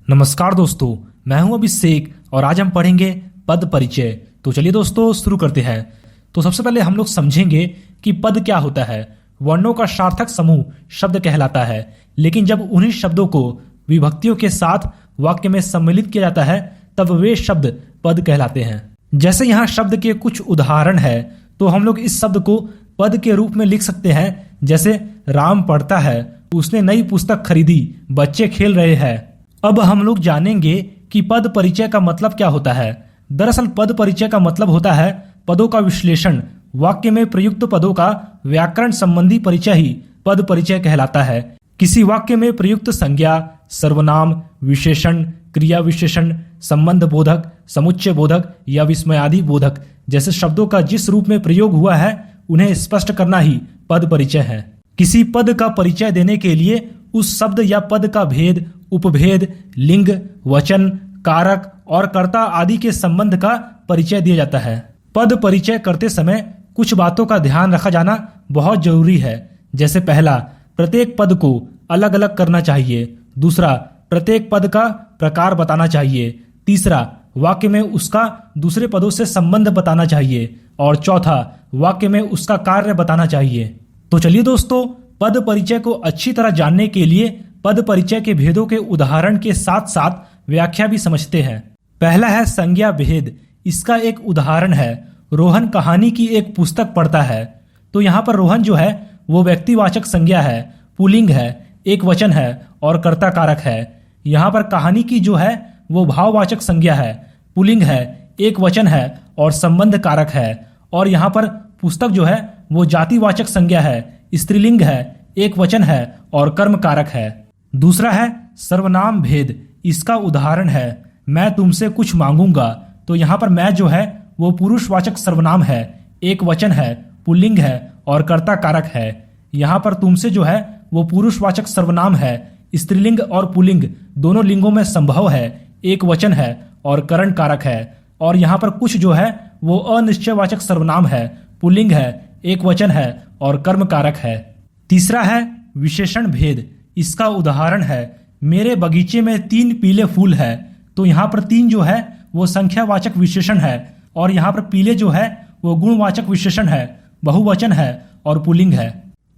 नमस्कार दोस्तों, मैं हूं अभिषेक और आज हम पढ़ेंगे पद परिचय। तो चलिए दोस्तों शुरू करते हैं। तो सबसे पहले हम लोग समझेंगे कि पद क्या होता है। वर्णों का सार्थक समूह शब्द कहलाता है, लेकिन जब उन्हीं शब्दों को विभक्तियों के साथ वाक्य में सम्मिलित किया जाता है तब वे शब्द पद कहलाते हैं। जैसे यहाँ शब्द के कुछ उदाहरण है, तो हम लोग इस शब्द को पद के रूप में लिख सकते हैं। जैसे राम पढ़ता है, उसने नई पुस्तक खरीदी, बच्चे खेल रहे हैं। अब हम लोग जानेंगे कि पद परिचय का मतलब क्या होता है। दरअसल पद परिचय का मतलब होता है पदों का विश्लेषण। वाक्य में प्रयुक्त पदों का व्याकरण संबंधी परिचय ही पद परिचय कहलाता है। किसी वाक्य में प्रयुक्त संज्ञा, सर्वनाम, विशेषण, क्रिया विशेषण, संबंध बोधक, समुच्चय बोधक या विस्मयादि बोधक जैसे शब्दों का जिस रूप में प्रयोग हुआ है उन्हें स्पष्ट करना ही पद परिचय है। किसी पद का परिचय देने के लिए उस शब्द या पद का भेद, उपभेद, लिंग, वचन, कारक और कर्ता आदि के संबंध का परिचय दिया जाता है। पद परिचय करते समय कुछ बातों का ध्यान रखा जाना बहुत जरूरी है। जैसे पहला, प्रत्येक पद को अलग अलग करना चाहिए। दूसरा, प्रत्येक पद का प्रकार बताना चाहिए। तीसरा, वाक्य में उसका दूसरे पदों से संबंध बताना चाहिए। और चौथा, वाक्य में उसका कार्य बताना चाहिए। तो चलिए दोस्तों, पद परिचय को अच्छी तरह जानने के लिए पद परिचय के भेदों के उदाहरण के साथ साथ व्याख्या भी समझते हैं। पहला है संज्ञा भेद। इसका एक उदाहरण है, रोहन कहानी की एक पुस्तक पढ़ता है। तो यहाँ पर रोहन जो है वो व्यक्तिवाचक संज्ञा है, पुल्लिंग है, एक वचन है और कर्ता कारक है। यहाँ पर कहानी की जो है वो भाववाचक संज्ञा है, पुल्लिंग है, एक वचन है और संबंध कारक है। और यहाँ पर पुस्तक जो है वो जातिवाचक संज्ञा है, स्त्रीलिंग है, एक वचन है और कर्म कारक है। दूसरा है सर्वनाम भेद। इसका उदाहरण है, मैं तुमसे कुछ मांगूंगा। तो यहाँ पर मैं जो है वो पुरुषवाचक सर्वनाम है, एक वचन है, पुल्लिंग है और कर्ता कारक है। यहाँ पर तुमसे जो है वो पुरुषवाचक सर्वनाम है, स्त्रीलिंग और पुल्लिंग दोनों लिंगों में संभव है, एक वचन है और करण कारक है। और यहाँ पर कुछ जो है वो अनिश्चयवाचक सर्वनाम है, पुल्लिंग है, एक वचन है और कर्म कारक है। तीसरा है विशेषण भेद। इसका उदाहरण है, मेरे बगीचे में 3 पीले फूल है। तो यहाँ पर 3 जो है वो संख्यावाचक विशेषण है और यहाँ पर पीले जो है वो गुणवाचक विशेषण है, बहुवचन है और पुल्लिंग है।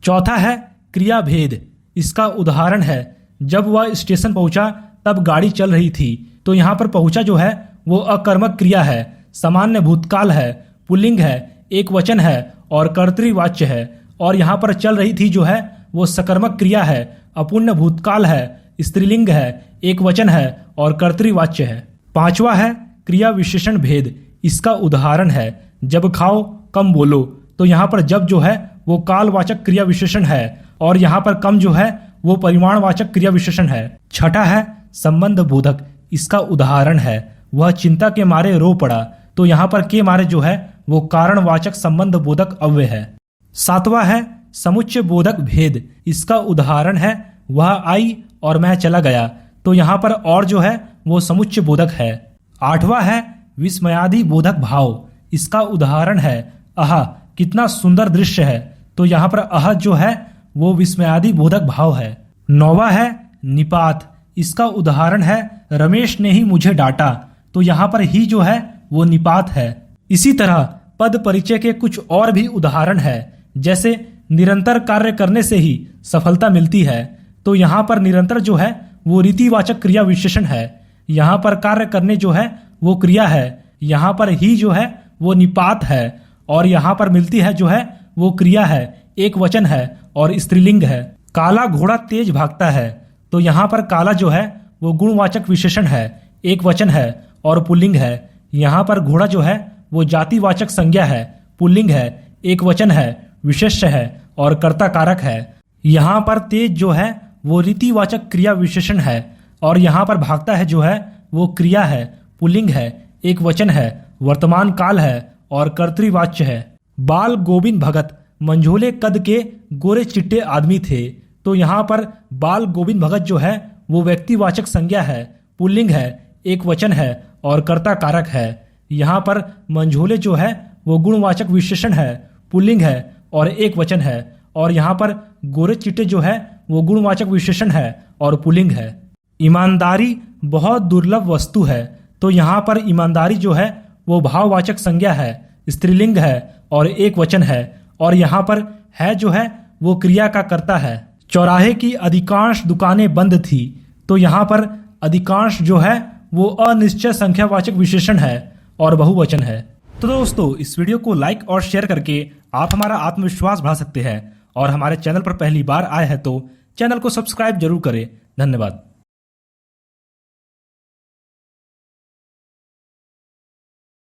चौथा है क्रिया भेद। इसका उदाहरण है, जब वह स्टेशन पहुंचा तब गाड़ी चल रही थी। तो यहाँ पर पहुंचा जो है वो अकर्मक क्रिया है, सामान्य भूतकाल है, पुल्लिंग है, एक वचन है और कर्तृवाच्य है। और यहाँ पर चल रही थी जो है वो सकर्मक क्रिया है, अपूर्ण भूतकाल है, स्त्रीलिंग है, एक वचन है और कर्तृवाच्य है। पांचवा है क्रिया विशेषण भेद। इसका उदाहरण है, जब खाओ कम बोलो। तो यहाँ पर जब जो है वो कालवाचक क्रिया विशेषण है और यहाँ पर कम जो है वो परिमाणवाचक क्रिया विशेषण है। छठा है संबंध बोधक। इसका उदाहरण है, वह चिंता के मारे रो पड़ा। तो यहाँ पर के मारे जो है वो कारणवाचक संबंध बोधक अव्यय है। सातवां है समुच्चय बोधक भेद। इसका उदाहरण है, वह आई और मैं चला गया। तो यहाँ पर और जो है वो समुच्चय बोधक है। आठवां है विस्मयादि बोधक भाव। इसका उदाहरण है, आहा कितना सुंदर दृश्य है। तो यहाँ पर आह जो है वो विस्मयादि बोधक भाव है। नौवां है निपात। इसका उदाहरण है, रमेश ने ही मुझे डांटा। तो यहाँ पर ही जो है वो निपात है। इसी तरह पद परिचय के कुछ और भी उदाहरण है। जैसे निरंतर कार्य करने से ही सफलता मिलती है। तो यहाँ पर निरंतर जो है वो रीतिवाचक क्रिया विशेषण है। यहाँ पर कार्य करने जो है वो क्रिया है। यहाँ पर ही जो है वो निपात है और यहाँ पर मिलती है जो है वो क्रिया है, एक वचन है और स्त्रीलिंग है। काला घोड़ा तेज भागता है। तो यहाँ पर काला जो है वो गुणवाचक विशेषण है, एक वचन है और पुल्लिंग है। यहाँ पर घोड़ा जो है वो जातिवाचक संज्ञा है, पुल्लिंग है, एक वचन है, विशेष्य है और कर्ता कारक है। यहाँ पर तेज जो है वो रीतिवाचक क्रिया विशेषण है और यहाँ पर भागता है जो है वो क्रिया है, पुल्लिंग है, एक वचन है, वर्तमान काल है और कर्तृवाच्य है। बाल गोविंद भगत मंझोले कद के गोरे चिट्टे आदमी थे। तो यहाँ पर बाल गोविंद भगत जो है वो व्यक्तिवाचक संज्ञा है, पुल्लिंग है, एक वचन है और कर्ता कारक है। यहाँ पर मंझोले जो है वो गुणवाचक विशेषण है, पुल्लिंग है और एक वचन है। और यहाँ पर गोरे चिट्टे जो है वो गुणवाचक विशेषण है और पुल्लिंग है। ईमानदारी बहुत दुर्लभ वस्तु है। तो यहाँ पर ईमानदारी जो है वो भाववाचक संज्ञा है, स्त्रीलिंग है और एक वचन है। और यहाँ पर है जो है वो क्रिया का कर्ता है। चौराहे की अधिकांश दुकानें बंद थी। तो यहाँ पर अधिकांश जो है वो अनिश्चय संख्यावाचक विशेषण है और बहुवचन है। तो दोस्तों, इस वीडियो को लाइक और शेयर करके आप हमारा आत्मविश्वास बढ़ा सकते हैं और हमारे चैनल पर पहली बार आए हैं तो चैनल को सब्सक्राइब जरूर करें। धन्यवाद।